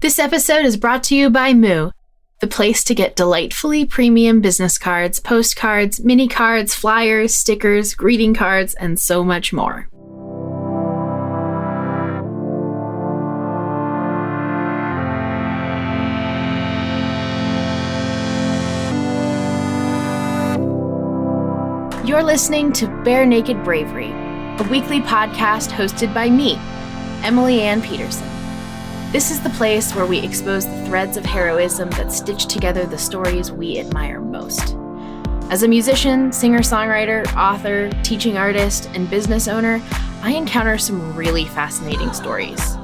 This episode is brought to you by Moo, the place to get delightfully premium business cards, postcards, mini cards, flyers, stickers, greeting cards, and so much more. You're listening to Bare Naked Bravery, a weekly podcast hosted by me, Emily Ann Peterson. This is the place where we expose the threads of heroism that stitch together the stories we admire most. As a musician, singer-songwriter, author, teaching artist, and business owner, I encounter some really fascinating stories.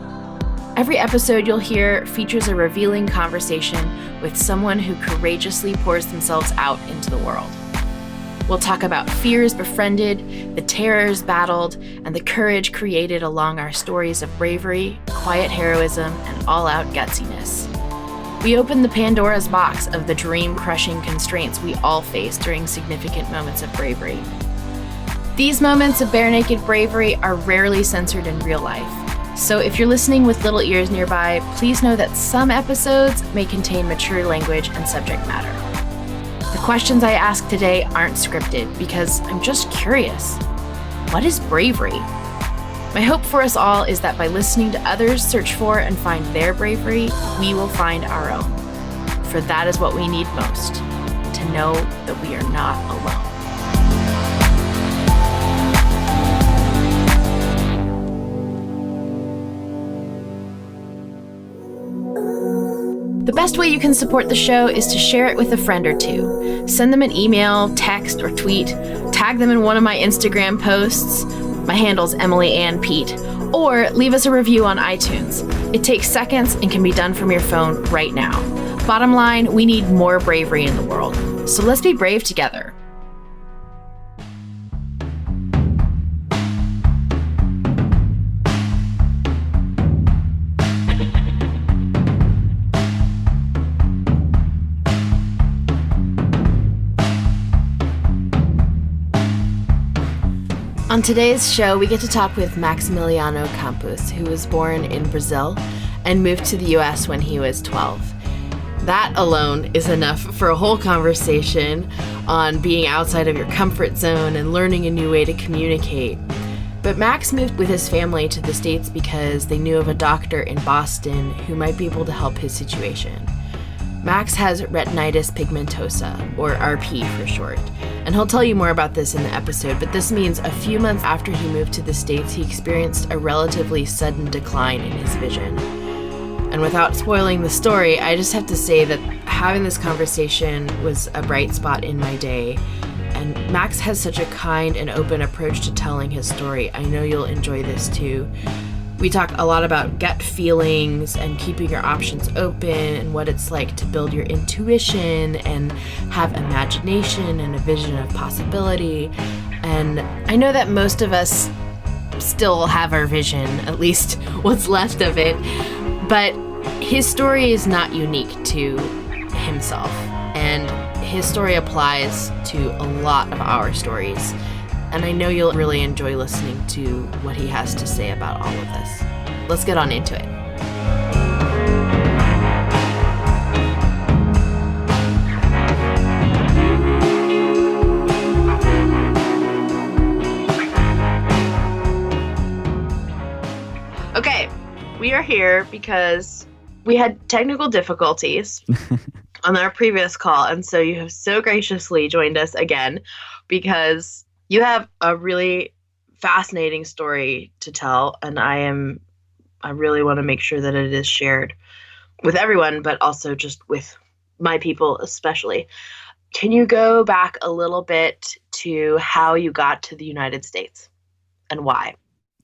Every episode you'll hear features a revealing conversation with someone who courageously pours themselves out into the world. We'll talk about fears befriended, the terrors battled, and the courage created along our stories of bravery, quiet heroism, and all-out gutsiness. We open the Pandora's box of the dream-crushing constraints we all face during significant moments of bravery. These moments of bare naked bravery are rarely censored in real life, so if you're listening with little ears nearby, please know that some episodes may contain mature language and subject matter. The questions I ask today aren't scripted because I'm just curious. What is bravery? My hope for us all is that by listening to others search for and find their bravery, we will find our own. For that is what we need most, to know that we are not alone. The best way you can support the show is to share it with a friend or two. Send them an email, text, or tweet. Tag them in one of my Instagram posts. My handle's Emily Ann Pete. Or leave us a review on iTunes. It takes seconds and can be done from your phone right now. Bottom line, we need more bravery in the world. So let's be brave together. On today's show, we get to talk with Maximiliano Campos, who was born in Brazil and moved to the US when he was 12. That alone is enough for a whole conversation on being outside of your comfort zone and learning a new way to communicate. But Max moved with his family to the States because they knew of a doctor in Boston who might be able to help his situation. Max has retinitis pigmentosa, or RP for short, and he'll tell you more about this in the episode, but this means a few months after he moved to the States, he experienced a relatively sudden decline in his vision. And without spoiling the story, I just have to say that having this conversation was a bright spot in my day, and Max has such a kind and open approach to telling his story. I know you'll enjoy this too. We talk a lot about gut feelings and keeping your options open and what it's like to build your intuition and have imagination and a vision of possibility. And I know that most of us still have our vision, at least what's left of it, but his story is not unique to himself, and his story applies to a lot of our stories. And I know you'll really enjoy listening to what he has to say about all of this. Let's get on into it. Okay, we are here because we had technical difficulties on our previous call, and so you have so graciously joined us again because you have a really fascinating story to tell, and I really want to make sure that it is shared with everyone, but also just with my people especially. Can you go back a little bit to how you got to the United States and why?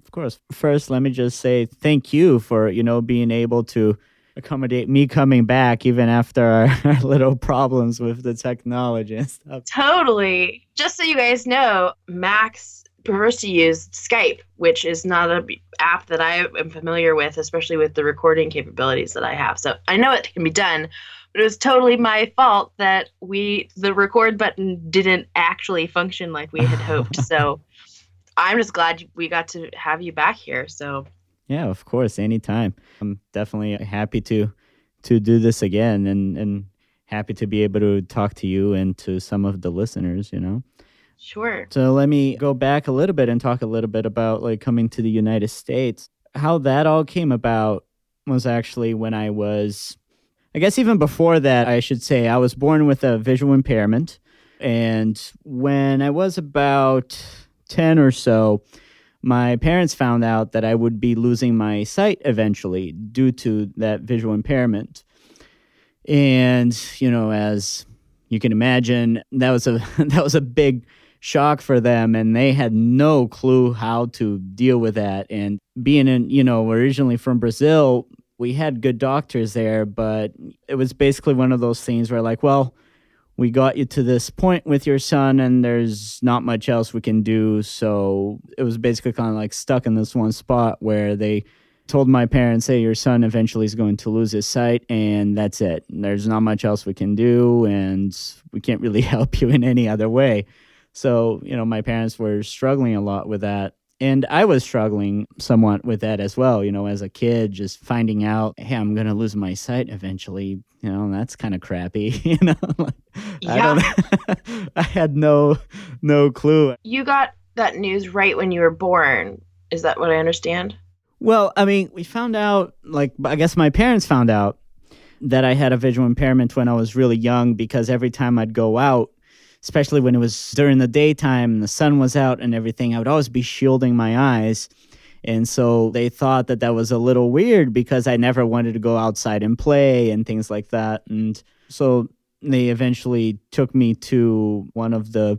Of course. First, let me just say thank you for, being able to accommodate me coming back even after our little problems with the technology and stuff. Totally. Just so you guys know, Max prefers to use Skype, which is not an app that I am familiar with, especially with the recording capabilities that I have. So I know it can be done, but it was totally my fault that the record button didn't actually function like we had hoped. So I'm just glad we got to have you back here. So yeah, of course, anytime. I'm definitely happy to to do this again, and happy to be able to talk to you and to some of the listeners. Sure. So let me go back a little bit and talk a little bit about like coming to the United States. How that all came about was actually when I was, I guess even before that, I should say, I was born with a visual impairment. And when I was about 10 or so, my parents found out that I would be losing my sight eventually due to that visual impairment. And, as you can imagine, that was a that was a big shock for them, and they had no clue how to deal with that. And being originally from Brazil, we had good doctors there, but it was basically one of those things where like, well, we got you to this point with your son and there's not much else we can do. So it was basically kind of like stuck in this one spot where they told my parents, hey, your son eventually is going to lose his sight and that's it. There's not much else we can do and we can't really help you in any other way. So, my parents were struggling a lot with that. And I was struggling somewhat with that as well, as a kid, just finding out, hey, I'm going to lose my sight eventually. That's kind of crappy, Yeah. I had no clue. You got that news right when you were born. Is that what I understand? Well, I mean, we found out, I guess my parents found out that I had a visual impairment when I was really young because every time I'd go out, especially when it was during the daytime and the sun was out and everything, I would always be shielding my eyes. And so they thought that that was a little weird because I never wanted to go outside and play and things like that. And so they eventually took me to one of the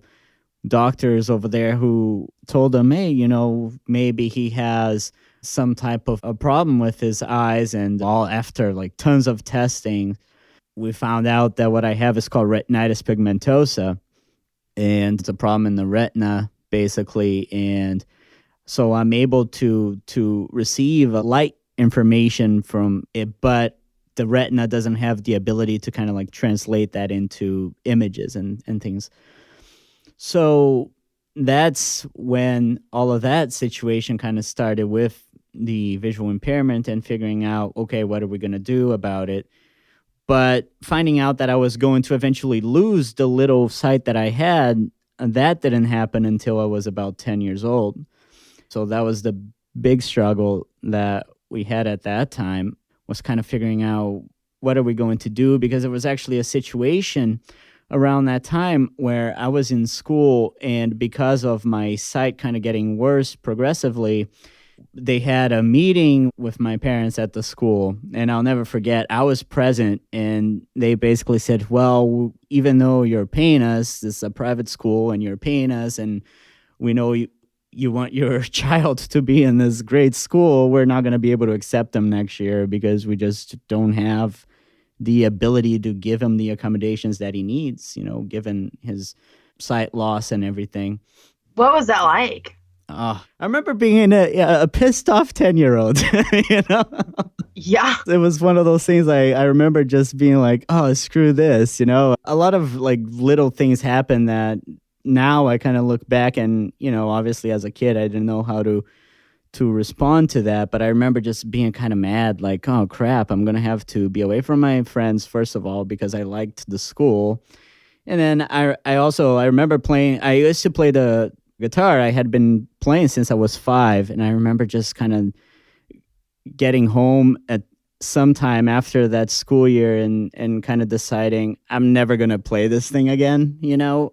doctors over there who told them, hey, maybe he has some type of a problem with his eyes. And all after like tons of testing, we found out that what I have is called retinitis pigmentosa. And it's a problem in the retina, basically. And so I'm able to receive light information from it, but the retina doesn't have the ability to kind of like translate that into images and things. So that's when all of that situation kind of started with the visual impairment and figuring out, okay, what are we going to do about it? But finding out that I was going to eventually lose the little sight that I had, that didn't happen until I was about 10 years old. So that was the big struggle that we had at that time, was kind of figuring out what are we going to do, because it was actually a situation around that time where I was in school, and because of my sight kind of getting worse progressively, they had a meeting with my parents at the school, and I'll never forget, I was present, and they basically said, well, even though you're paying us, this is a private school, and you're paying us, and we know you want your child to be in this great school, we're not going to be able to accept them next year because we just don't have the ability to give him the accommodations that he needs, given his sight loss and everything. What was that like? I remember being a pissed off 10-year-old, Yeah. It was one of those things I remember just being like, oh, screw this, A lot of like little things happen that now I kind of look back and, obviously as a kid, I didn't know how to respond to that. But I remember just being kind of mad, like, oh, crap, I'm going to have to be away from my friends, first of all, because I liked the school. And then I remember I used to play the guitar. I had been playing since I was 5. And I remember just kind of getting home at some time after that school year and kind of deciding I'm never going to play this thing again,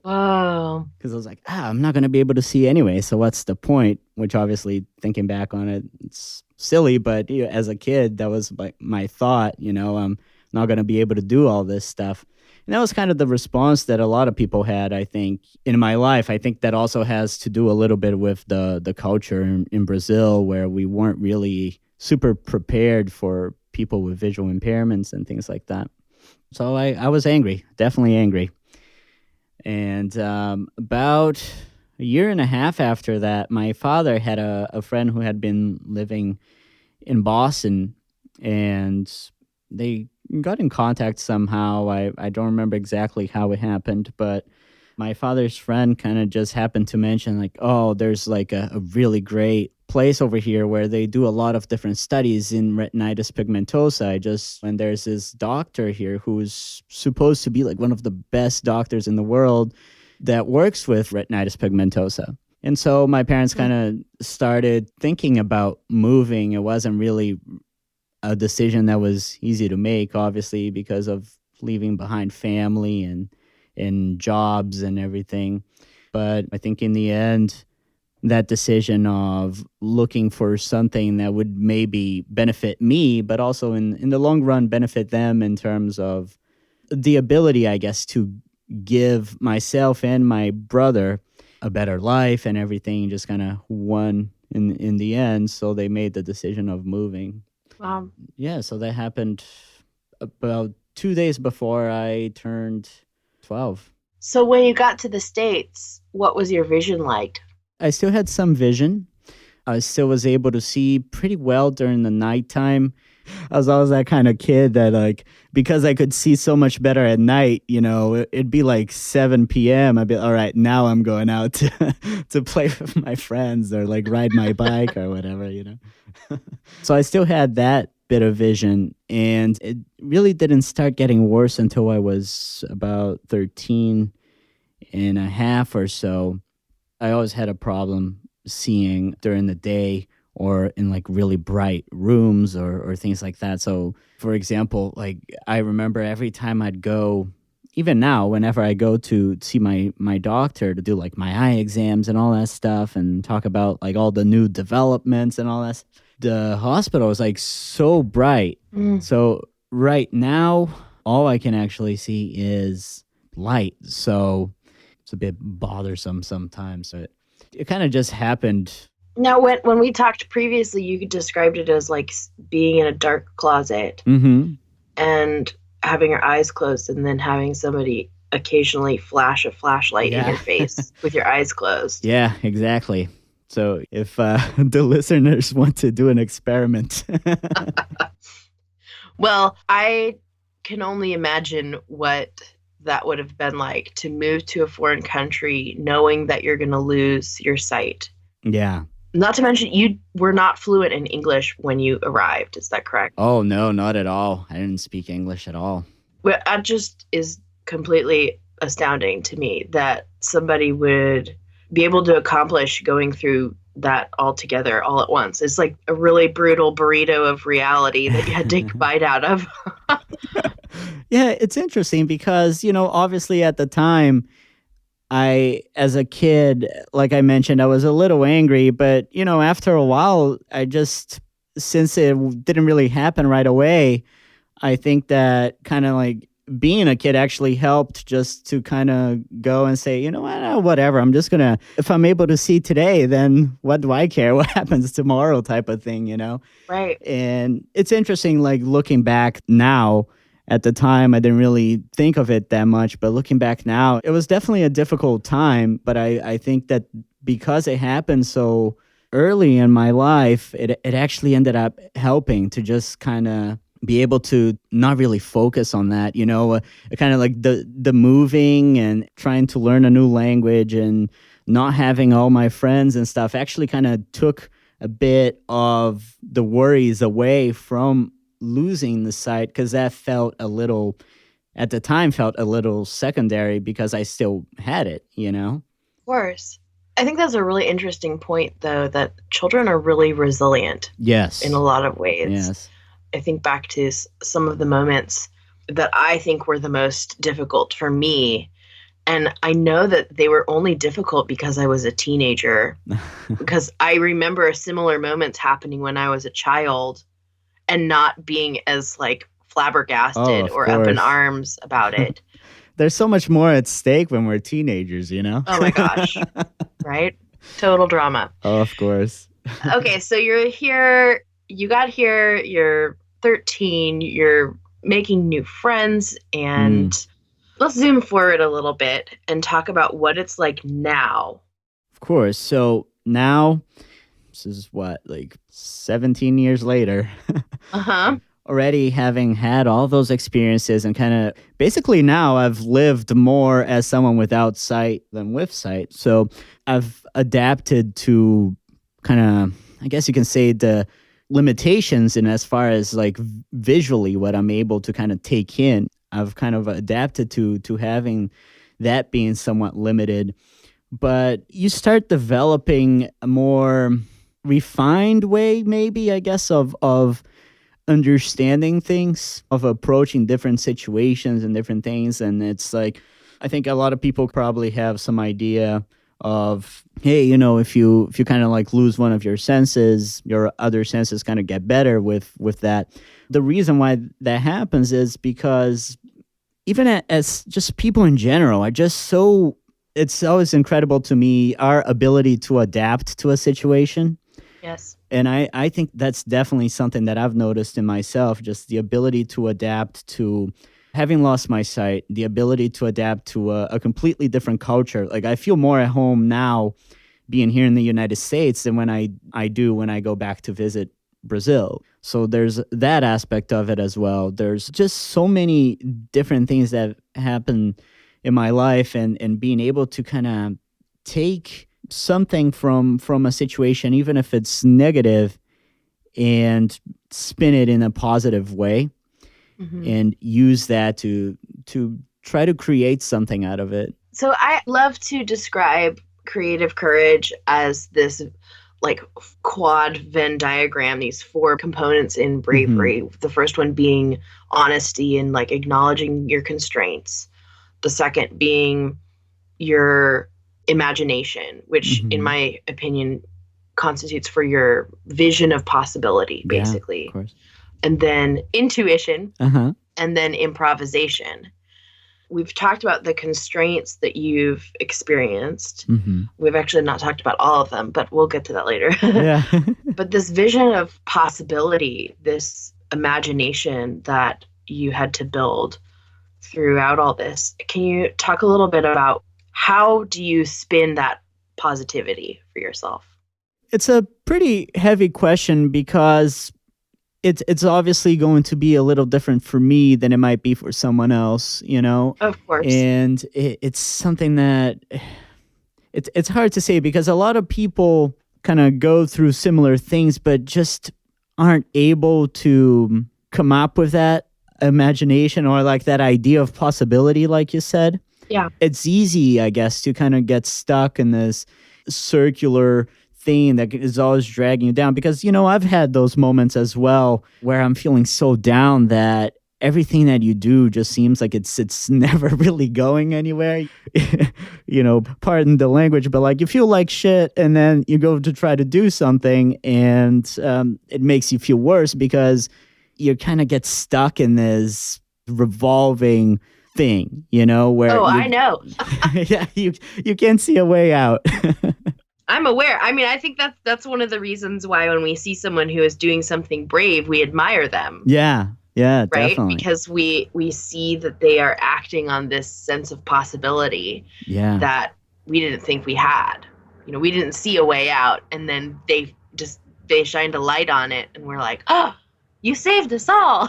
Oh. Because I was like, I'm not going to be able to see anyway. So what's the point? Which obviously thinking back on it, it's silly. But as a kid, that was like my thought, I'm not going to be able to do all this stuff. And that was kind of the response that a lot of people had, I think, in my life. I think that also has to do a little bit with the culture in Brazil, where we weren't really super prepared for people with visual impairments and things like that. So I was angry, definitely angry. And about a year and a half after that, my father had a friend who had been living in Boston, and they got in contact somehow. I don't remember exactly how it happened, but my father's friend kind of just happened to mention like, oh, there's like a really great place over here where they do a lot of different studies in retinitis pigmentosa. And there's this doctor here who's supposed to be like one of the best doctors in the world that works with retinitis pigmentosa. And so my parents kind of started thinking about moving. It wasn't really a decision that was easy to make, obviously, because of leaving behind family and jobs and everything. But I think in the end, that decision of looking for something that would maybe benefit me, but also in the long run benefit them in terms of the ability, I guess, to give myself and my brother a better life and everything just kind of won in the end. So they made the decision of moving. Wow. Yeah, so that happened about 2 days before I turned 12. So when you got to the States, what was your vision like? I still had some vision. I still was able to see pretty well during the nighttime. I was always that kind of kid that, like, because I could see so much better at night, it'd be like 7 p.m. I'd be, all right, now I'm going out to play with my friends or like ride my bike or whatever. So I still had that bit of vision, and it really didn't start getting worse until I was about 13 and a half or so. I always had a problem seeing during the day or in like really bright rooms or things like that. So, for example, like I remember every time I'd go, even now, whenever I go to see my doctor to do like my eye exams and all that stuff and talk about like all the new developments and all that, the hospital is like so bright. So right now, all I can actually see is light. So it's a bit bothersome sometimes. It kind of just happened. Now, when we talked previously, you described it as like being in a dark closet and having your eyes closed and then having somebody occasionally flash a flashlight in your face with your eyes closed. Yeah, exactly. So if the listeners want to do an experiment. Well, I can only imagine what that would have been like to move to a foreign country knowing that you're going to lose your sight. Yeah. Not to mention, you were not fluent in English when you arrived. Is that correct? Oh, no, not at all. I didn't speak English at all. Well, that just is completely astounding to me that somebody would be able to accomplish going through that all together all at once. It's like a really brutal burrito of reality that you had to take a bite out of. Yeah, it's interesting because, obviously at the time, as a kid, like I mentioned, I was a little angry, but, after a while, since it didn't really happen right away, I think that kind of like being a kid actually helped just to kind of go and say, whatever, I'm just going to, if I'm able to see today, then what do I care what happens tomorrow type of thing, Right. And it's interesting, like looking back now. At the time, I didn't really think of it that much, but looking back now, it was definitely a difficult time. But I think that because it happened so early in my life, it actually ended up helping to just kind of be able to not really focus on that, kind of like the moving and trying to learn a new language and not having all my friends and stuff actually kind of took a bit of the worries away from losing the sight, because that at the time felt a little secondary because I still had it, Of course. I think that's a really interesting point, though, that children are really resilient. Yes. In a lot of ways. Yes. I think back to some of the moments that I think were the most difficult for me. And I know that they were only difficult because I was a teenager, because I remember similar moments happening when I was a child and not being as like flabbergasted or up in arms about it. There's so much more at stake when we're teenagers, Oh my gosh. Right? Total drama. Oh, of course. Okay, so you're here, you got here, you're 13, you're making new friends, and let's zoom forward a little bit and talk about what it's like now. Of course. So now, this is what, like 17 years later. Already having had all those experiences and kind of basically now I've lived more as someone without sight than with sight. So I've adapted to kind of I guess you can say the limitations in as far as like visually what I'm able to kind of take in. I've kind of adapted to having that being somewhat limited. But you start developing a more refined way, maybe, I guess, of understanding things, of approaching different situations and different things. And it's like, I think a lot of people probably have some idea of, hey, if you kind of like lose one of your senses, your other senses kind of get better with that. The reason why that happens is because even as just people in general are just so, it's always incredible to me, our ability to adapt to a situation. Yes. And I think that's definitely something that I've noticed in myself, just the ability to adapt to having lost my sight, the ability to adapt to a completely different culture. Like I feel more at home now being here in the United States than when I do when I go back to visit Brazil. So there's that aspect of it as well. There's just so many different things that happen in my life, and being able to kind of take something from a situation, even if it's negative, and spin it in a positive way, and use that to try to create something out of it. So I love to describe creative courage as this like quad Venn diagram, these 4 components in bravery. The first one being honesty and like acknowledging your constraints. The second being your imagination, which in my opinion constitutes for your vision of possibility, basically. Yeah, of course. And then intuition, and then improvisation. We've talked about the constraints that you've experienced. We've actually not talked about all of them, but we'll get to that later. Yeah. But this vision of possibility, this imagination that you had to build throughout all this, can you talk a little bit about how do you spin that positivity for yourself? It's a pretty heavy question because it's obviously going to be a little different for me than it might be for someone else, Of course. And it's something that it's hard to say because a lot of people kind of go through similar things, but just aren't able to come up with that imagination or like that idea of possibility, like you said. Yeah. It's easy, I guess, to kind of get stuck in this circular thing that is always dragging you down because, I've had those moments as well where I'm feeling so down that everything that you do just seems like it's never really going anywhere. Pardon the language, but like you feel like shit and then you go to try to do something and it makes you feel worse because you kind of get stuck in this revolving thing, where I know. yeah, you can't see a way out. I'm aware. I mean, I think that's one of the reasons why when we see someone who is doing something brave, we admire them. Yeah, right? Definitely. Because we see that they are acting on this sense of possibility that we didn't think we had. We didn't see a way out, and then they shined a light on it, and we're like, oh, you saved us all.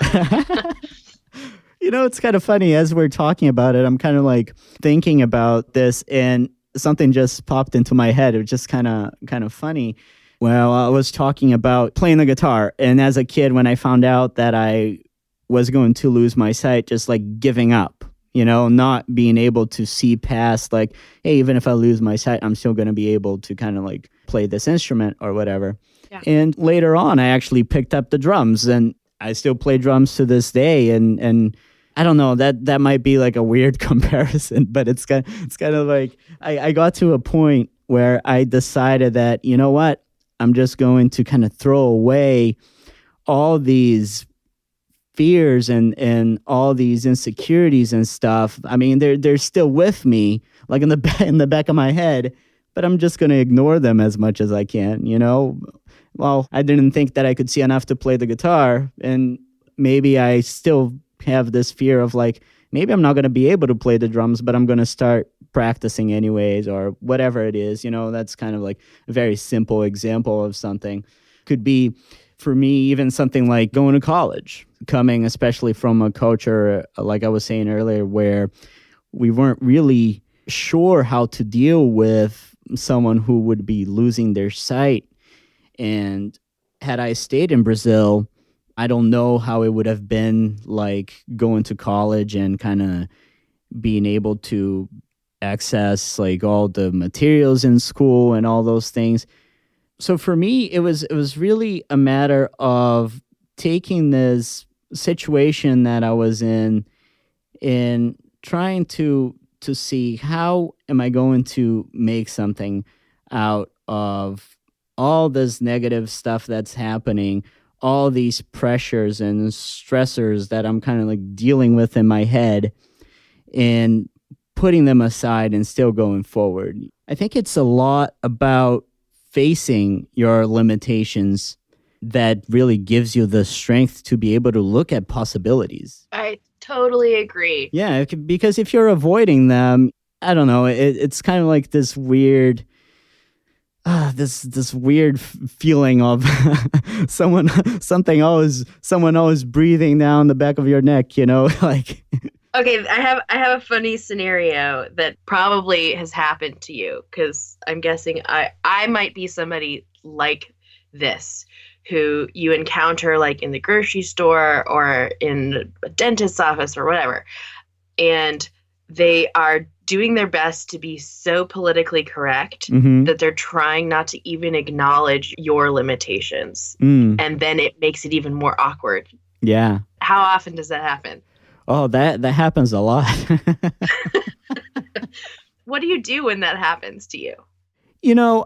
It's kind of funny as we're talking about it. I'm kind of like thinking about this, and something just popped into my head. It was just kind of funny. Well, I was talking about playing the guitar, and as a kid, when I found out that I was going to lose my sight, just like giving up, not being able to see past like, hey, even if I lose my sight, I'm still going to be able to kind of like play this instrument or whatever. Yeah. And later on, I actually picked up the drums, and I still play drums to this day, and I don't know, that might be like a weird comparison, but it's kind of like I got to a point where I decided that, you know what, I'm just going to kind of throw away all these fears and all these insecurities and stuff. I mean, they're still with me, like in the back of my head, but I'm just going to ignore them as much as I can, Well, I didn't think that I could see enough to play the guitar, and maybe I still have this fear of like, maybe I'm not going to be able to play the drums, but I'm going to start practicing anyways, or whatever it is. That's kind of like a very simple example of something. Could be for me even something like going to college, coming especially from a culture, like I was saying earlier, where we weren't really sure how to deal with someone who would be losing their sight. And had I stayed in Brazil, I don't know how it would have been like going to college and kind of being able to access like all the materials in school and all those things. So for me, it was really a matter of taking this situation that I was in and trying to see how am I going to make something out of all this negative stuff that's happening, all these pressures and stressors that I'm kind of like dealing with in my head, and putting them aside and still going forward. I think it's a lot about facing your limitations that really gives you the strength to be able to look at possibilities. I totally agree. Yeah, because if you're avoiding them, I don't know, it's kind of like this weird this weird feeling of someone always breathing down the back of your neck, like. Okay, I have a funny scenario that probably has happened to you, because I'm guessing I might be somebody like this, who you encounter like in the grocery store or in a dentist's office or whatever, and they are doing their best to be so politically correct that they're trying not to even acknowledge your limitations. And then it makes it even more awkward. Yeah. How often does that happen? Oh, that happens a lot. What do you do when that happens to you?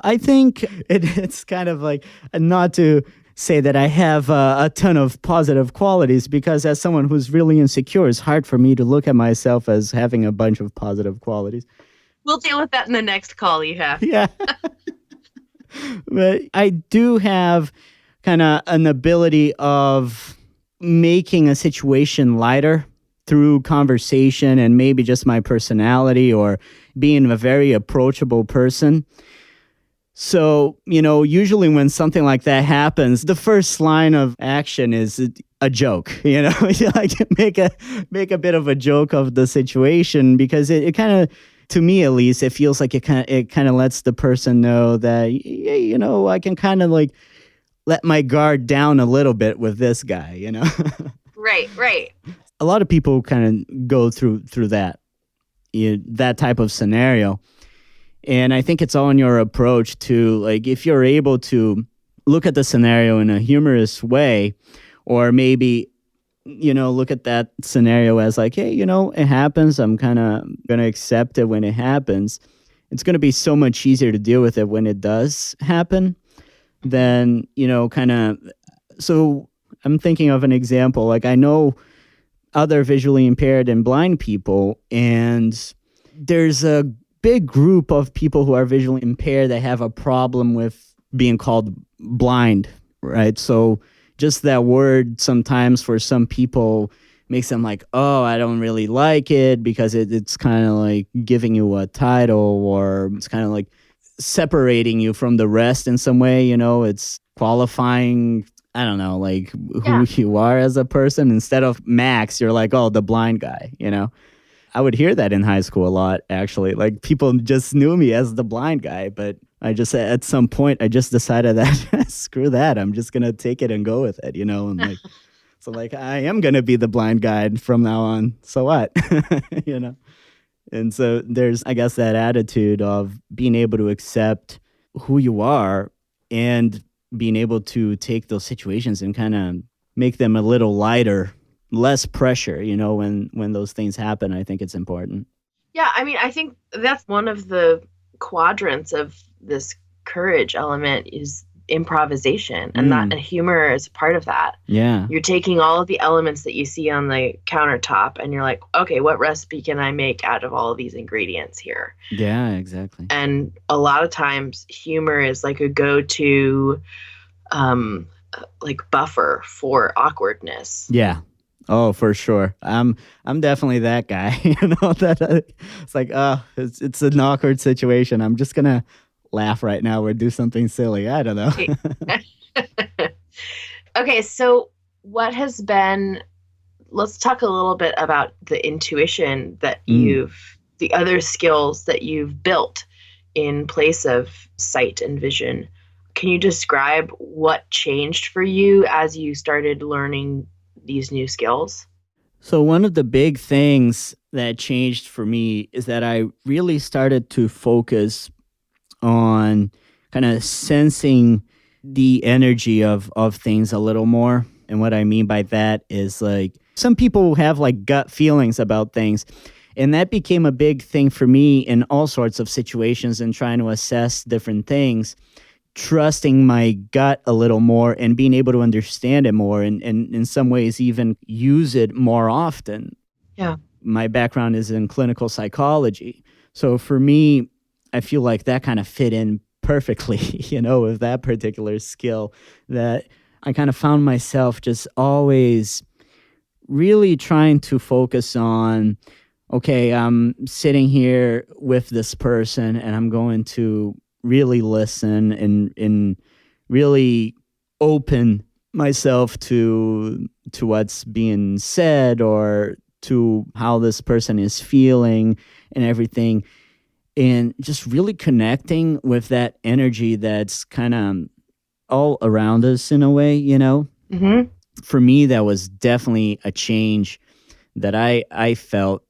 I think it's kind of like, not to say that I have a ton of positive qualities, because as someone who's really insecure, it's hard for me to look at myself as having a bunch of positive qualities. We'll deal with that in the next call you have. Yeah. But I do have kind of an ability of making a situation lighter through conversation and maybe just my personality or being a very approachable person. So, usually when something like that happens, the first line of action is a joke, you like make a bit of a joke of the situation, because it kind of, to me at least, it feels like it kind of lets the person know that, yeah, I can kind of like let my guard down a little bit with this guy, Right. A lot of people kind of go through that, that type of scenario. And I think it's all in your approach to, like, if you're able to look at the scenario in a humorous way, or maybe, look at that scenario as like, hey, it happens. I'm kind of going to accept it when it happens. It's going to be so much easier to deal with it when it does happen than, kind of. So I'm thinking of an example. Like, I know other visually impaired and blind people, and there's a big group of people who are visually impaired that have a problem with being called blind, right? So just that word sometimes for some people makes them like, oh, I don't really like it, because it's kind of like giving you a title, or it's kind of like separating you from the rest in some way, it's qualifying, I don't know, like who you are as a person. Instead of Max, you're like, oh, the blind guy, I would hear that in high school a lot, actually. Like, people just knew me as the blind guy, but I just, at some point, I just decided that, screw that, I'm just going to take it and go with it, and like, so like, I am going to be the blind guy from now on, so what, And so there's, I guess, that attitude of being able to accept who you are and being able to take those situations and kind of make them a little lighter, less pressure, when those things happen. I think it's important. Yeah, I mean, I think that's one of the quadrants of this courage element is improvisation, and that, and humor is part of that. Yeah. You're taking all of the elements that you see on the countertop, and you're like, okay, what recipe can I make out of all of these ingredients here? Yeah, exactly. And a lot of times humor is like a go-to like buffer for awkwardness. Yeah. Oh, for sure. I'm definitely that guy. That it's like, it's an awkward situation. I'm just gonna laugh right now or do something silly. I don't know. Okay, so what has been? Let's talk a little bit about the intuition that the other skills that you've built in place of sight and vision. Can you describe what changed for you as you started learning these new skills? So one of the big things that changed for me is that I really started to focus on kind of sensing the energy of things a little more. And what I mean by that is like some people have like gut feelings about things. And that became a big thing for me in all sorts of situations and trying to assess different things, trusting my gut a little more and being able to understand it more and in some ways even use it more often. Yeah. My background is in clinical psychology. So for me, I feel like that kind of fit in perfectly, with that particular skill, that I kind of found myself just always really trying to focus on, okay, I'm sitting here with this person and I'm going to really listen and really open myself to what's being said or to how this person is feeling and everything. And just really connecting with that energy that's kind of all around us in a way, Mm-hmm. For me, that was definitely a change that I felt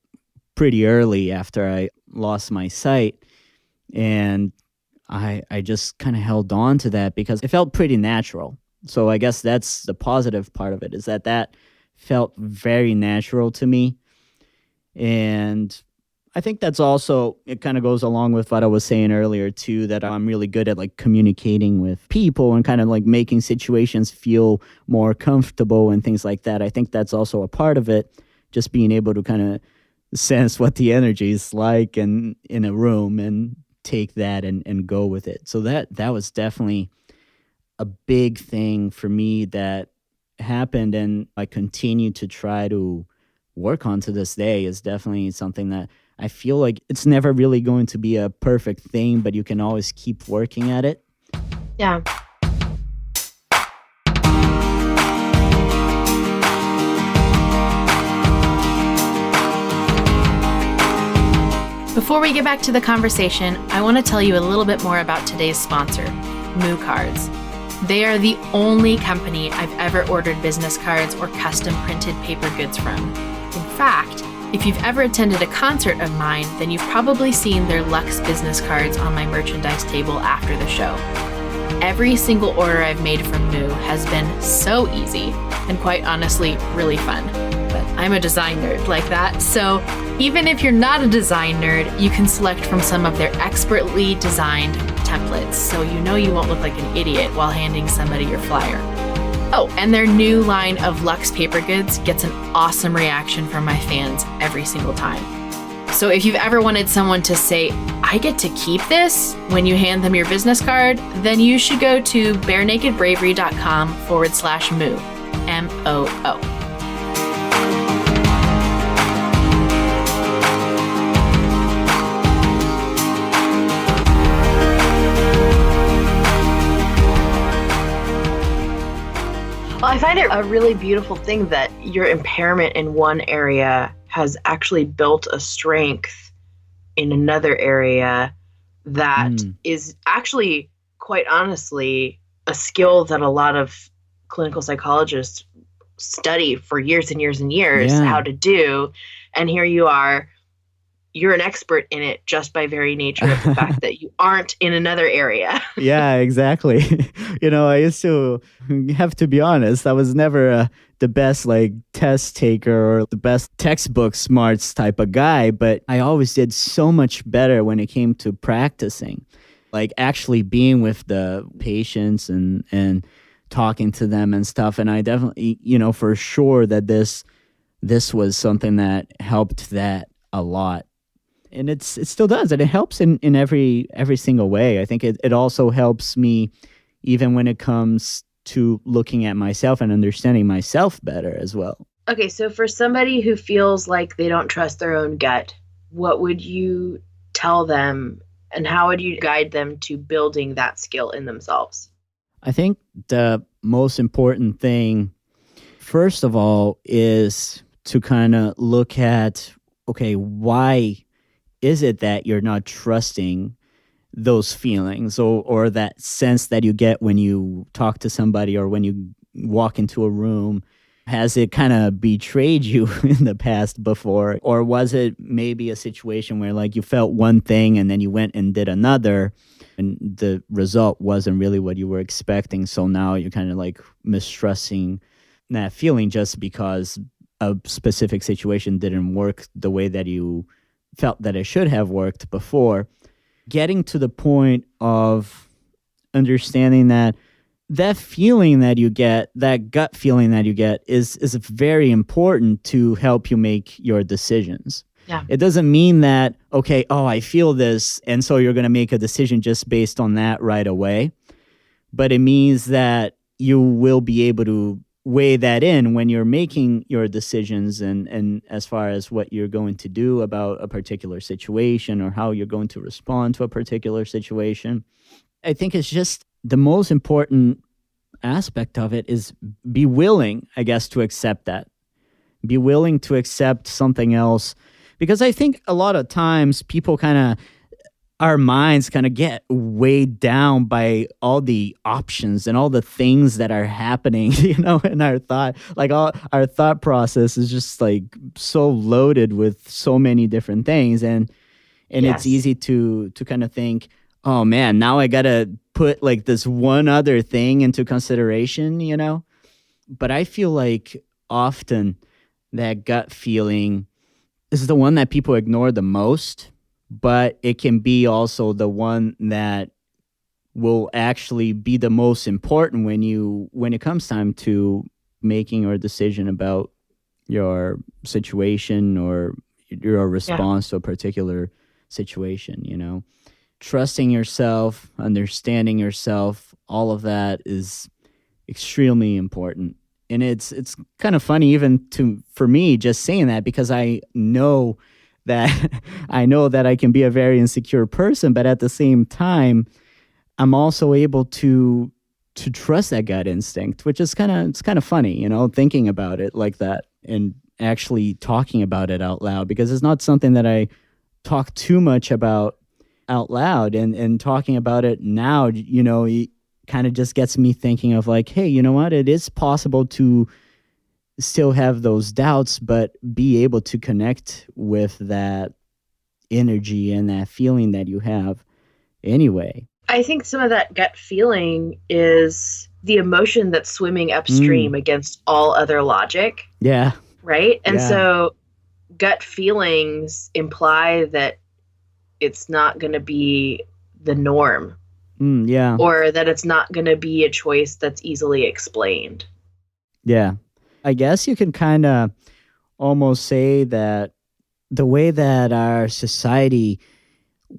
pretty early after I lost my sight. And I just kind of held on to that because it felt pretty natural. So I guess that's the positive part of it, is that felt very natural to me. And I think that's also, it kind of goes along with what I was saying earlier too, that I'm really good at like communicating with people and kind of like making situations feel more comfortable and things like that. I think that's also a part of it, just being able to kind of sense what the energy is like in a room and take that and go with it. So that was definitely a big thing for me that happened, and I continue to try to work on to this day. Is definitely something that I feel like it's never really going to be a perfect thing, but you can always keep working at it. Yeah. Before we get back to the conversation, I want to tell you a little bit more about today's sponsor, Moo Cards. They are the only company I've ever ordered business cards or custom printed paper goods from. In fact, if you've ever attended a concert of mine, then you've probably seen their Luxe business cards on my merchandise table after the show. Every single order I've made from Moo has been so easy and quite honestly really fun. But I'm a design nerd like that, so even if you're not a design nerd, you can select from some of their expertly designed templates, so you know you won't look like an idiot while handing somebody your flyer. Oh, and their new line of Luxe paper goods gets an awesome reaction from my fans every single time. So if you've ever wanted someone to say, I get to keep this when you hand them your business card, then you should go to barenakedbravery.com/moo, MOO. Well, I find it a really beautiful thing that your impairment in one area has actually built a strength in another area that is actually, quite honestly, a skill that a lot of clinical psychologists study for years and years and years how to do. And here you are. You're an expert in it just by very nature of the fact that you aren't in another area. Yeah, exactly. I used to have to be honest. I was never the best like test taker or the best textbook smarts type of guy, but I always did so much better when it came to practicing, like actually being with the patients and talking to them and stuff. And I definitely, for sure that this was something that helped that a lot. And it still does, and it helps in every single way. I think it also helps me even when it comes to looking at myself and understanding myself better as well. Okay, so for somebody who feels like they don't trust their own gut, what would you tell them and how would you guide them to building that skill in themselves? I think the most important thing, first of all, is to kind of look at, okay, why is it that you're not trusting those feelings or that sense that you get when you talk to somebody or when you walk into a room? Has it kind of betrayed you in the past before? Or was it maybe a situation where like you felt one thing and then you went and did another and the result wasn't really what you were expecting? So now you're kind of like mistrusting that feeling just because a specific situation didn't work the way that you felt that it should have worked before. Getting to the point of understanding that feeling that you get, that gut feeling that you get is very important to help you make your decisions. Yeah. It doesn't mean that, okay, I feel this, and so you're going to make a decision just based on that right away. But it means that you will be able to weigh that in when you're making your decisions and as far as what you're going to do about a particular situation or how you're going to respond to a particular situation. I think it's just the most important aspect of it is be willing, I guess, to accept that. Be willing to accept something else. Because I think a lot of times our minds kind of get weighed down by all the options and all the things that are happening, in our thought. Like our thought process is just like so loaded with so many different things. And Yes. It's easy to kind of think, oh man, now I got to put like this one other thing into consideration, But I feel like often that gut feeling is the one that people ignore the most, but it can be also the one that will actually be the most important when it comes time to making your decision about your situation or your response to a particular situation, Trusting yourself, understanding yourself, all of that is extremely important. And it's kind of funny even for me just saying that, because I know that I can be a very insecure person, but at the same time, I'm also able to trust that gut instinct, which is kind of funny, thinking about it like that and actually talking about it out loud, because it's not something that I talk too much about out loud, and talking about it now, it kind of just gets me thinking of like, hey, you know what? It is possible to still have those doubts, but be able to connect with that energy and that feeling that you have anyway. I think some of that gut feeling is the emotion that's swimming upstream against all other logic. Yeah. Right? And Yeah. so gut feelings imply that it's not going to be the norm. Yeah. Or that it's not going to be a choice that's easily explained. Yeah. I guess you can kind of almost say that the way that our society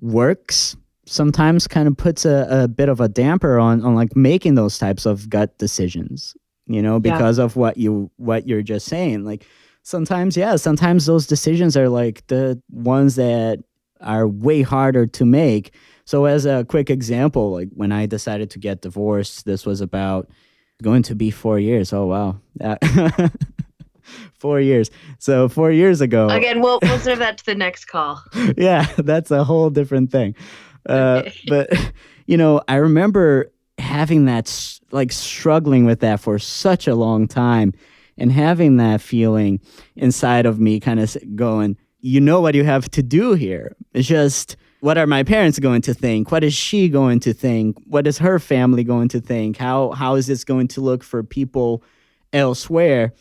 works sometimes kind of puts a bit of a damper on like making those types of gut decisions, because of what you're just saying. Like sometimes those decisions are like the ones that are way harder to make. So as a quick example, like when I decided to get divorced, this was about going to be 4 years. Oh, wow. 4 years. So 4 years ago. Again, we'll serve that to the next call. Yeah, that's a whole different thing. Okay. But, I remember having that, like struggling with that for such a long time and having that feeling inside of me kind of going, what you have to do here. It's just, what are my parents going to think? What is she going to think? What is her family going to think? How is this going to look for people elsewhere?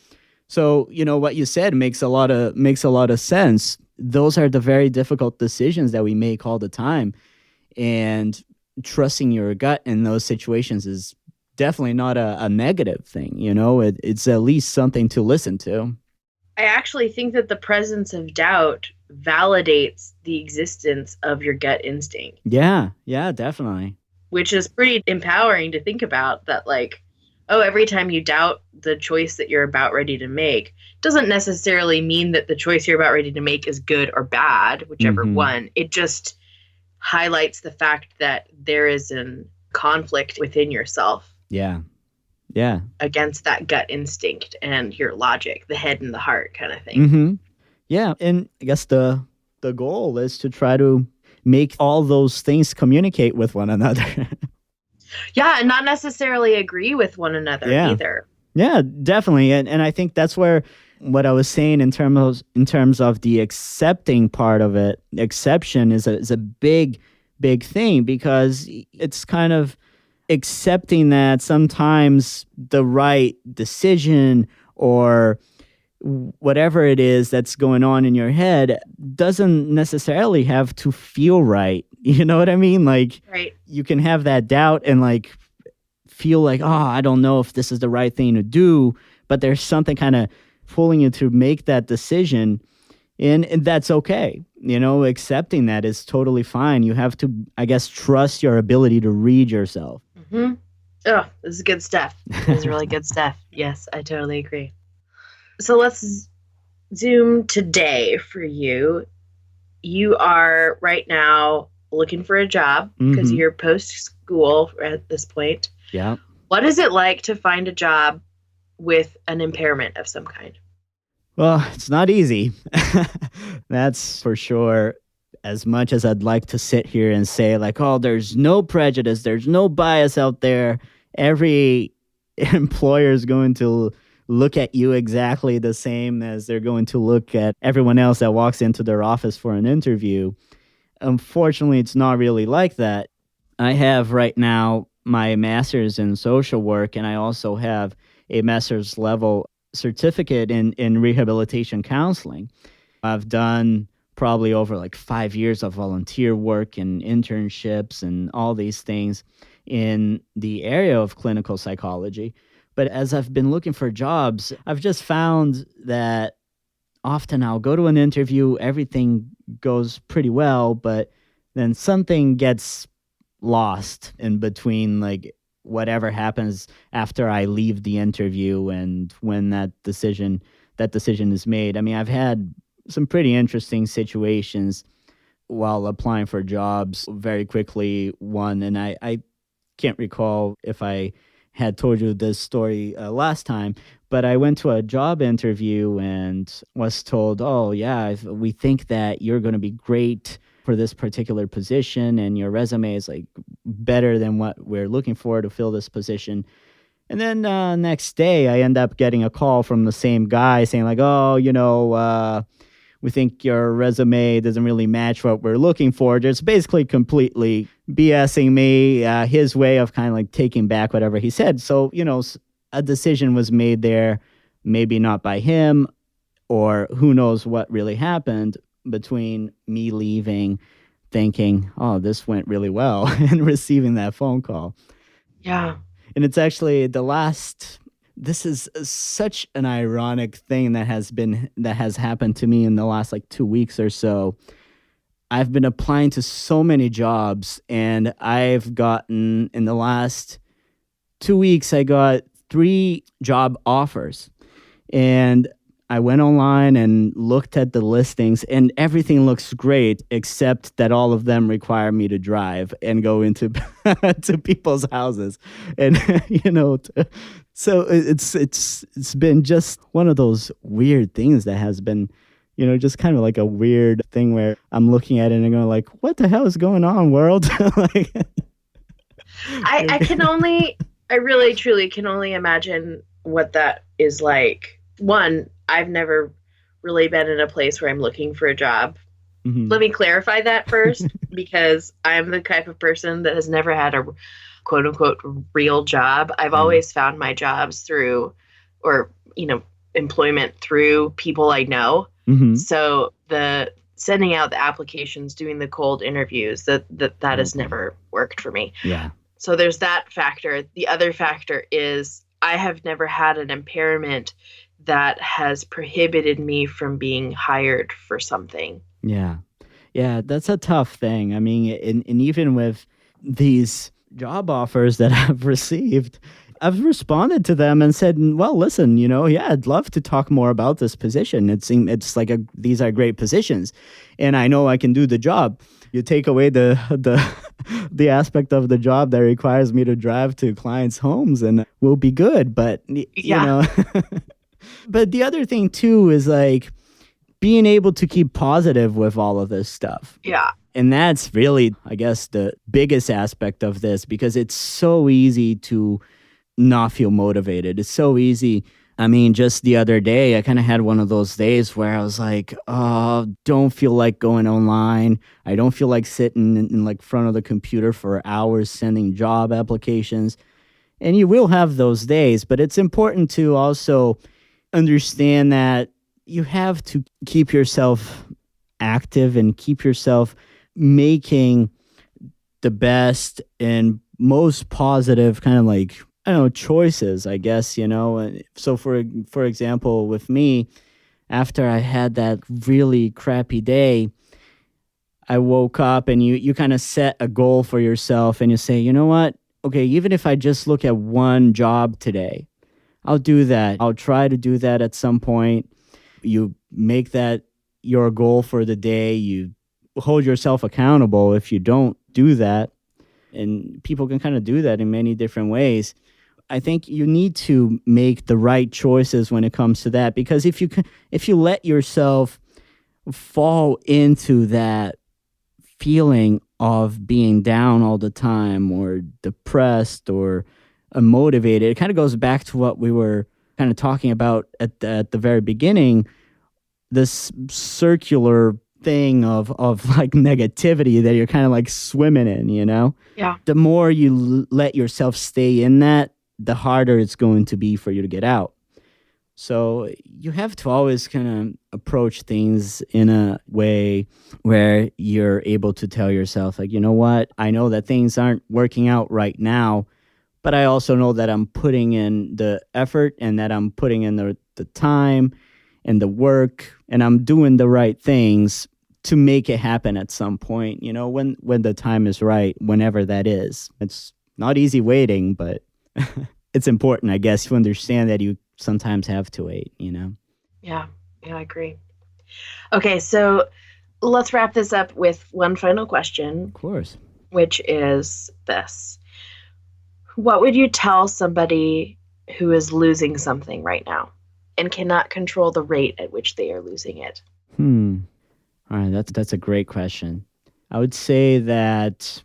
So, what you said makes a lot of sense. Those are the very difficult decisions that we make all the time. And trusting your gut in those situations is definitely not a negative thing. It's at least something to listen to. I actually think that the presence of doubt validates the existence of your gut instinct. Yeah, definitely. Which is pretty empowering to think about, that like, every time you doubt the choice that you're about ready to make, doesn't necessarily mean that the choice you're about ready to make is good or bad, whichever one. It just highlights the fact that there is a conflict within yourself. Yeah. Against that gut instinct and your logic, the head and the heart kind of thing. Yeah, and I guess the goal is to try to make all those things communicate with one another. Yeah, and not necessarily agree with one another either. Yeah, definitely. And I think that's where what I was saying in terms of the accepting part of it, exception is a big thing, because it's kind of accepting that sometimes the right decision or whatever it is that's going on in your head doesn't necessarily have to feel right. You know what I mean? Like, you can have that doubt and like feel like, oh, I don't know if this is the right thing to do, but there's something kind of pulling you to make that decision. And that's okay. You know, accepting that is totally fine. You have to, I guess, trust your ability to read yourself. Mm-hmm. Oh, this is good stuff. This is really good stuff. Yes, I totally agree. So let's zoom today for you. You are right now looking for a job because you're post-school at this point. Yeah. What is it like to find a job with an impairment of some kind? Well, it's not easy. That's for sure. As much as I'd like to sit here and say like, oh, there's no prejudice, there's no bias out there. Every employer is going to look at you exactly the same as they're going to look at everyone else that walks into their office for an interview. Unfortunately, it's not really like that. I have right now my master's in social work, and I also have a master's level certificate in rehabilitation counseling. I've done probably over like 5 years of volunteer work and internships and all these things in the area of clinical psychology. But as I've been looking for jobs, I've just found that often I'll go to an interview, everything goes pretty well, but then something gets lost in between, like whatever happens after I leave the interview and when that decision is made. I mean, I've had some pretty interesting situations while applying for jobs. Very quickly, one, and I can't recall if I had told you this story last time, but I went to a job interview and was told, oh yeah, we think that you're going to be great for this particular position and your resume is like better than what we're looking for to fill this position. And then next day I end up getting a call from the same guy saying like, oh, we think your resume doesn't really match what we're looking for. Just basically completely BSing me, his way of kind of like taking back whatever he said. So, a decision was made there, maybe not by him, or who knows what really happened between me leaving, thinking, oh, this went really well, and receiving that phone call. Yeah. And it's actually this is such an ironic thing that has happened to me in the last like 2 weeks or so. I've been applying to so many jobs, and I've gotten, in the last 2 weeks, I got 3 job offers. And I went online and looked at the listings, and everything looks great, except that all of them require me to drive and go into to people's houses. And, so it's been just one of those weird things that has been, just kind of like a weird thing where I'm looking at it and going like, what the hell is going on, world? Like, I really truly can only imagine what that is like. One, I've never really been in a place where I'm looking for a job. Mm-hmm. Let me clarify that first, because I'm the type of person that has never had a quote unquote real job. I've always found my jobs through, or, employment through people I know. Mm-hmm. So the sending out the applications, doing the cold interviews, that has never worked for me. Yeah. So there's that factor. The other factor is I have never had an impairment that has prohibited me from being hired for something. Yeah. Yeah, that's a tough thing. I mean, and even with these job offers that I've received, I've responded to them and said, well, listen, I'd love to talk more about this position. It's like these are great positions, and I know I can do the job. You take away the aspect of the job that requires me to drive to clients' homes, and we'll be good. But But the other thing too is like being able to keep positive with all of this stuff. Yeah. And that's really, I guess, the biggest aspect of this, because it's so easy to not feel motivated. It's so easy. I mean, just the other day, I kind of had one of those days where I was like, oh, don't feel like going online. I don't feel like sitting in like front of the computer for hours sending job applications. And you will have those days, but it's important to also understand that you have to keep yourself active and keep yourself making the best and most positive kind of like, I don't know, choices, I guess, And so for example, with me, after I had that really crappy day, I woke up and you kind of set a goal for yourself and you say, you know what? Okay, even if I just look at one job today, I'll do that. I'll try to do that at some point. You make that your goal for the day. You hold yourself accountable if you don't do that. And people can kind of do that in many different ways. I think you need to make the right choices when it comes to that, because if you let yourself fall into that feeling of being down all the time or depressed or unmotivated, it kind of goes back to what we were kind of talking about at the very beginning, this circular thing of like negativity that you're kind of like swimming in, Yeah. The more you let yourself stay in that, the harder it's going to be for you to get out. So you have to always kind of approach things in a way where you're able to tell yourself, like, you know what? I know that things aren't working out right now, but I also know that I'm putting in the effort and that I'm putting in the time and the work, and I'm doing the right things to make it happen at some point, when the time is right, whenever that is. It's not easy waiting, but it's important, I guess, to understand that you sometimes have to wait, Yeah, I agree. Okay, so let's wrap this up with one final question. Of course. Which is this. What would you tell somebody who is losing something right now and cannot control the rate at which they are losing it? All right, that's a great question. I would say that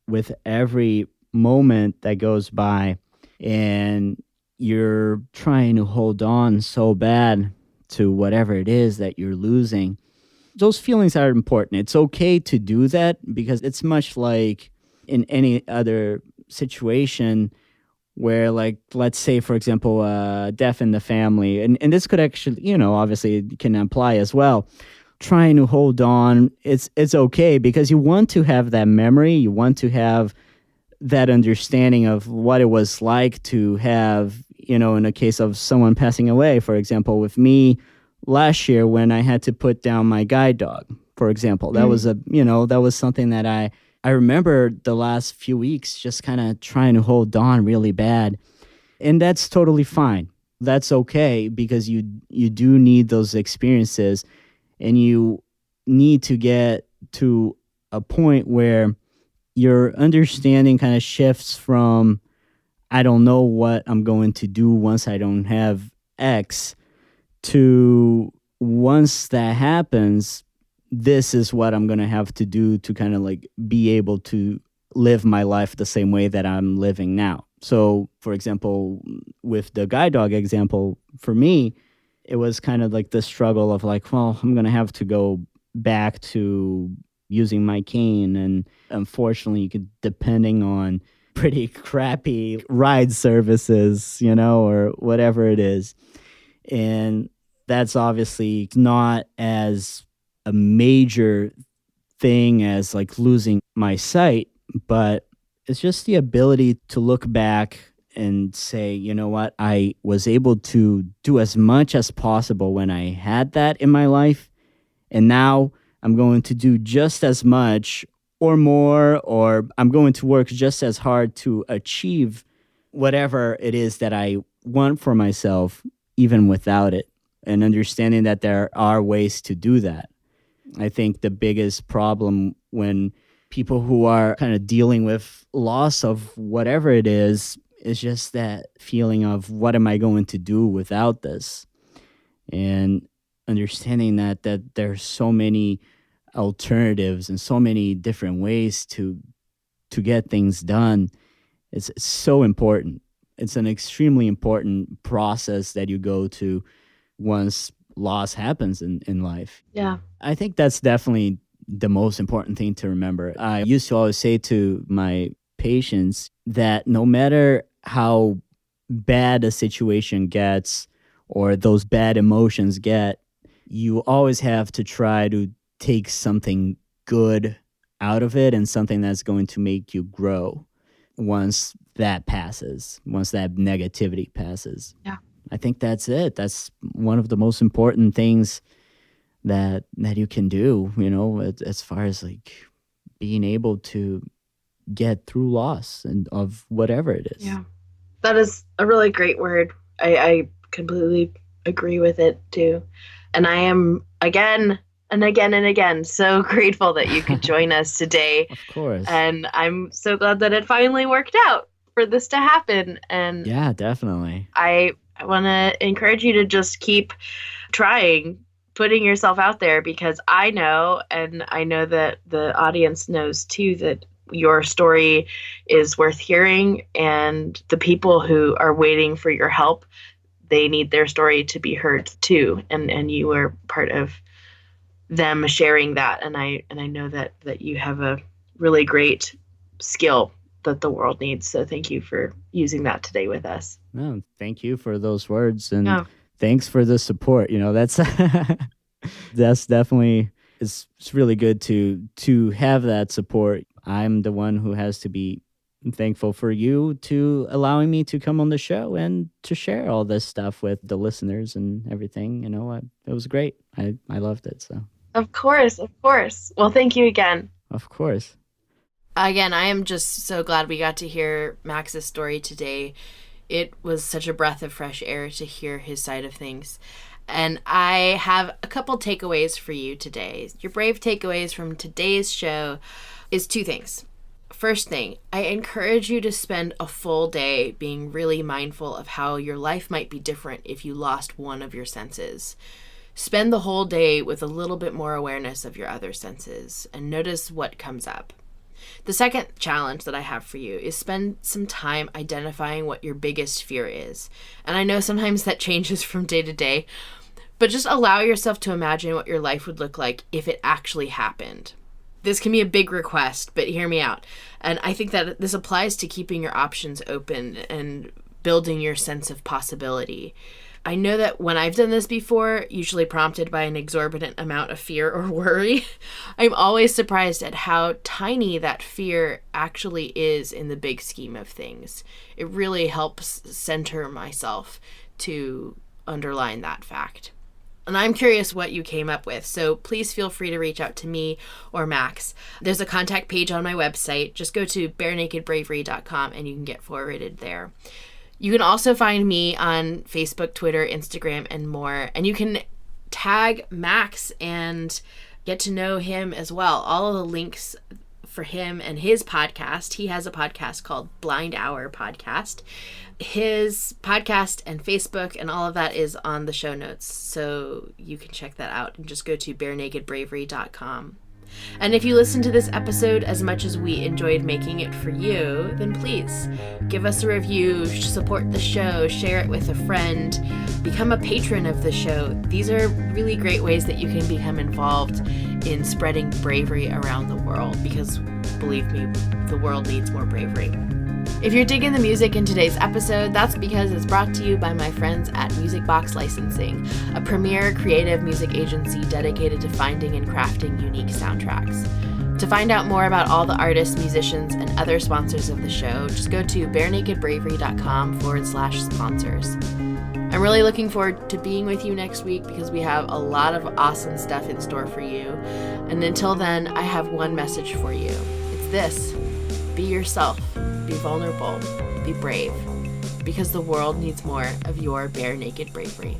with every moment that goes by and you're trying to hold on so bad to whatever it is that you're losing, those feelings are important. It's okay to do that, because it's much like in any other situation where, like, let's say, for example, death in the family, and this could actually, obviously it can apply as well. Trying to hold on, it's okay, because you want to have that memory, you want to have that understanding of what it was like to have, in a case of someone passing away, for example, with me last year when I had to put down my guide dog, for example. That was that was something that I remember the last few weeks just kind of trying to hold on really bad. And that's totally fine. That's okay, because you do need those experiences, and you need to get to a point where your understanding kind of shifts from, I don't know what I'm going to do once I don't have X, to once that happens, this is what I'm going to have to do to kind of like be able to live my life the same way that I'm living now. So, for example, with the guide dog example, for me, it was kind of like the struggle of like, well, I'm going to have to go back to using my cane. And unfortunately, depending on pretty crappy ride services, or whatever it is. And that's obviously not as a major thing as like losing my sight, but it's just the ability to look back and say, you know what, I was able to do as much as possible when I had that in my life. And now I'm going to do just as much or more, or I'm going to work just as hard to achieve whatever it is that I want for myself, even without it. And understanding that there are ways to do that. I think the biggest problem when people who are kind of dealing with loss of whatever it is just that feeling of, what am I going to do without this? And understanding that there's so many alternatives and so many different ways to get things done. It's so important. It's an extremely important process that you go to once loss happens in life. Yeah. I think that's definitely the most important thing to remember. I used to always say to my patients that no matter how bad a situation gets or those bad emotions get, you always have to try to take something good out of it and something that's going to make you grow once that passes, once that negativity passes. Yeah. I think that's it. That's one of the most important things that you can do, as far as like being able to get through loss and of whatever it is. Yeah. That is a really great word. I completely agree with it too. And I am again and again so grateful that you could join us today. Of course. And I'm so glad that it finally worked out for this to happen. And yeah, definitely. I want to encourage you to just keep trying, putting yourself out there, because I know, and I know that the audience knows too, that your story is worth hearing, and the people who are waiting for your help, they need their story to be heard too. And you are part of them sharing that. And I know that you have a really great skill that the world needs. So thank you for using that today with us. No, thank you for those words, and thanks for the support. That's that's definitely, it's really good to have that support. I'm the one who has to be thankful for you to allowing me to come on the show and to share all this stuff with the listeners and everything. It was great. I loved it. So Of course. Well, thank you again. Of course. Again, I am just so glad we got to hear Max's story today. It was such a breath of fresh air to hear his side of things. And I have a couple takeaways for you today. Your brave takeaways from today's show is two things. First thing, I encourage you to spend a full day being really mindful of how your life might be different if you lost one of your senses. Spend the whole day with a little bit more awareness of your other senses and notice what comes up. The second challenge that I have for you is spend some time identifying what your biggest fear is. And I know sometimes that changes from day to day, but just allow yourself to imagine what your life would look like if it actually happened. This can be a big request, but hear me out. And I think that this applies to keeping your options open and building your sense of possibility. I know that when I've done this before, usually prompted by an exorbitant amount of fear or worry, I'm always surprised at how tiny that fear actually is in the big scheme of things. It really helps center myself to underline that fact. And I'm curious what you came up with, so please feel free to reach out to me or Max. There's a contact page on my website. Just go to barenakedbravery.com and you can get forwarded there. You can also find me on Facebook, Twitter, Instagram, and more. And you can tag Max and get to know him as well. All of the links for him and his podcast. He has a podcast called Blind Hour Podcast. His podcast and Facebook and all of that is on the show notes. So you can check that out and just go to barenakedbravery.com. And if you listen to this episode as much as we enjoyed making it for you, then please give us a review, support the show, share it with a friend, become a patron of the show. These are really great ways that you can become involved in spreading bravery around the world, because believe me, the world needs more bravery. If you're digging the music in today's episode, that's because it's brought to you by my friends at Music Box Licensing, a premier creative music agency dedicated to finding and crafting unique soundtracks. To find out more about all the artists, musicians, and other sponsors of the show, just go to barenakedbravery.com/sponsors. I'm really looking forward to being with you next week because we have a lot of awesome stuff in store for you. And until then, I have one message for you. It's this: be yourself. Be vulnerable, be brave, because the world needs more of your bare naked bravery.